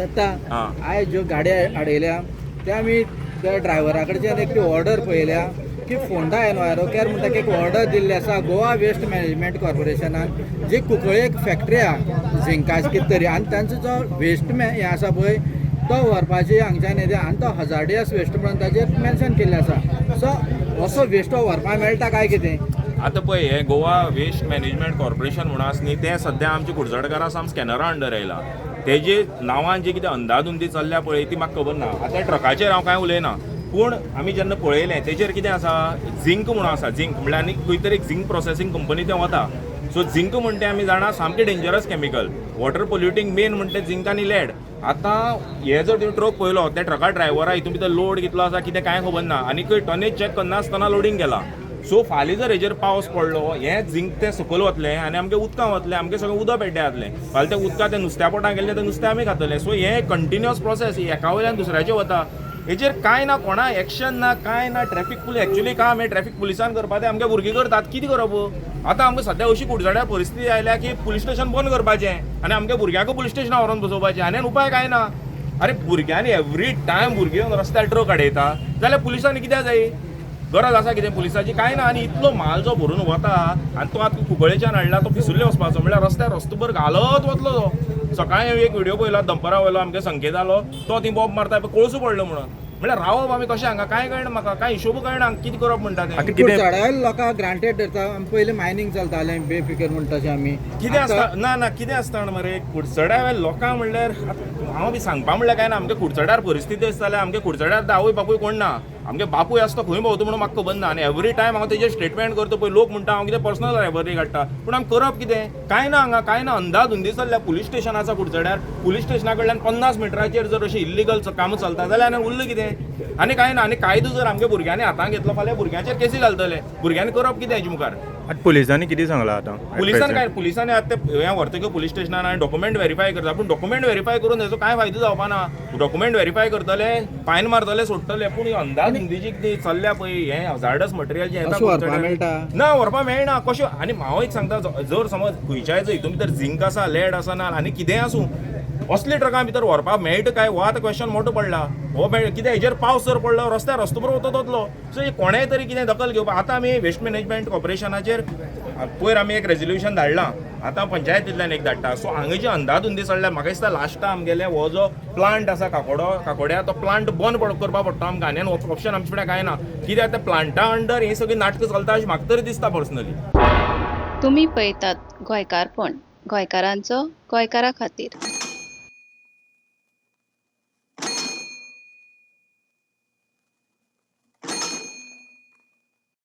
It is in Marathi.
जाता आयज ज्यो गाडी आडयल्या त्या आमी त्या ड्रायव्हरा कडच्यान एक ऑर्डर पळयल्या की फोंडा एनवायरो म्हणटा की एक ऑर्डर दिल्ली आसा गोवा वेस्ट मॅनेजमेंट कॉर्पोरेशनान जी कुंकळे फॅक्टरी आहा झिंकाची कितें तरी आनी तांचो जो वेस्ट हें आसा पळय तो व्हरपाची हांगच्यान येता आनी तो हजार्डियस वेस्ट म्हणून ताचेर मेन्शन केल्लें आसा सो असो वेस्ट व्हरपाक मेळटा काय कितें आतां पळय हे गोवा वेस्ट मॅनेजमेंट कॉर्पोरेशन म्हणून आसा न्ही तें सद्या आमच्या कुडचडकारा साम स्कॅनरा अंडर आयला तेजे नांवान जी कितें अंदाधुंदी चल्ल्या पळय ती म्हाका खबर ना आतां ट्रकाचेर हांव कांय उलयना पूण आमी जेन्ना पळयलें तेजेर कितें आसा झिंक म्हणून आसा झिंक म्हळ्यार आनी खंय तरी झिंक प्रोसेसींग कंपनी तें वता सो झिंक म्हणटा आमी जाणा सामकें dangerous chemical water polluting main म्हणटा झिंक आनी लेड आतां हे जर तुवें ट्रक पळयलो त्या ट्रका ड्रायव्हरा हितून भितर लोड कितलो आसा कितें कांय खबर ना आनी टनेज चॅक करनासतना लोडींग केला सो फाल्यां जर हेजेर पावस पडलो हें झिंक तें सकयल वतलें आनी आमगे उदकां वतलें आमगे सगळें उदक पेड्ड्यां जातलें फाल्यां तें उदकां तें नुस्त्या पोटां गेलें तें नुस्तें आमी खातले सो हें कंटिन्युअस प्रोसेस एका वयल्यान दुसऱ्याचेर वता हेजेर कांय ना कोणा एक्शन ना कांय ना ट्रॅफिक पुलीस एक्चुअली काम हे ट्रॅफिक पुलिसान करपा ते आमगे भुरगीं करतात कितें करप आतां आमकां सद्या अशी कुडचड्यार परिस्थिती आयल्या की पुलीस स्टेशन बंद करपाचें आनी आमगे भुरग्यांक पुलीस स्टेशनार व्हरून बसोवपाचें आनी उपाय कांय ना अरे भुरग्यांनी एवरी टायम भुरगीं रस्त्यार ट्रक आडयता जाल्यार पुलिसांनी कित्याक जाय गरज आसा कितें पुलिसाची कांय ना आनी इतलो म्हाल जो भरून वता आनी तो आतां कुंकळेच्यान हाडला तो पिसुल्ले वचपाचो म्हळ्यार रस्त्यार रस्तभर घालत वतलो तो सकाळीं एक व्हिडिओ पळयलो दनपारा वयलो आमगे संकेत जालो तो थंय बॉब मारता कोळसो पडलो म्हणून म्हळ्यार रावप आमी कशें हांगा कांय कळना म्हाका कांय हिशोब कळना कितें करप म्हणटा तें कुडचड्यार लोकांक ग्रांटेड धरता पयलीं मायनींग चलतालें बेफिकर म्हणटा तशें आमी कितें आसता ना कितें आसता जाणा मरे कुडचड्या लोकांक म्हणल्यार हांव बी सांगपा म्हणल्यार कांय ना आमगे कुडचड्यार परिस्थिती आसता जाल्यार आमगे कुडचड्यार आवय बापूय कोण ना आमगे बापूय आसता खंय भोंवता म्हणून म्हाका खबर ना आनी एवरी टायम हांव तेजेर स्टेटमेंट करता पळय लोक म्हणटा हांव कितें पर्सनल लायब्ररी काडटा पूण आमी करप कितें कांय ना हांगा कांय ना अंदाधुंदी चल्ल्या पुलीस स्टेशन आसा कुडचड्यार पुलीस स्टेशना कडल्यान 50 मिटराचेर जर अशी इल्लिगल कामां चलता जाल्यार आनी उरलें कितें आनी कांय ना आनी कायदो जर आमगे भुरग्यांनी हातांत घेतलो फाल्यां भुरग्यांचेर केसी घालतले भुरग्यांनी करप कितें हेजे मुखार आतां पुलिसांनी कितें सांगलां आतां पुलिसांनी आतां हें व्हरतकीर पुलीस स्टेशनार आनी डॉक्युमेंट व्हेरीफाय करता पूण डॉक्युमेंट व्हेरीफाय करून हेजो कांय फायदो जावपा ना डॉक्युमेंट व्हेरीफाय करतले फायन मारतले सोडटले पूण अंदाधुंदीची कितें चल्ल्या पळय हें हजार्डस मटेरियल जें येता ना व्हरपा मेळना कशें आनी हांव एक सांगता जर समज खंयच्याय जर हितून भितर झिंक आसा लेड आसा ना आनी कितेंय आसूं असले ट्रकां भितर व्हरपाक मेळटा काय हो आतां क्वेश्चन मोठो पडला हो कित्याक हेजेर पावस जर पडलो रस्त्यार रस्तभर वतत वतलो सो कोणेय तरी कितें दखल घेवपाक आतां आमी वेस्ट मॅनेजमेंट कॉर्पोरेशनाचेर पयर आमी एक रेजोल्युशन धाडलां आतां पंचायतींतल्यान एक धाडटा सो हांगा जी अंदाधुंदी चडल्या म्हाका दिसता लास्टा आमगेले हो जो प्लांट आसा काकोड्या तो प्लांट बंद करपा पडटा आमकां आनी ऑप्शन आमचे कडेन कांय ना कित्याक त्या प्लांटा अंडर ही सगळी नाटकां चलता अशें म्हाका तरी दिसता पर्सनली तुम्ही पळयतात गोंयकारपण गोंयकारांचो गोंयकारा खातीर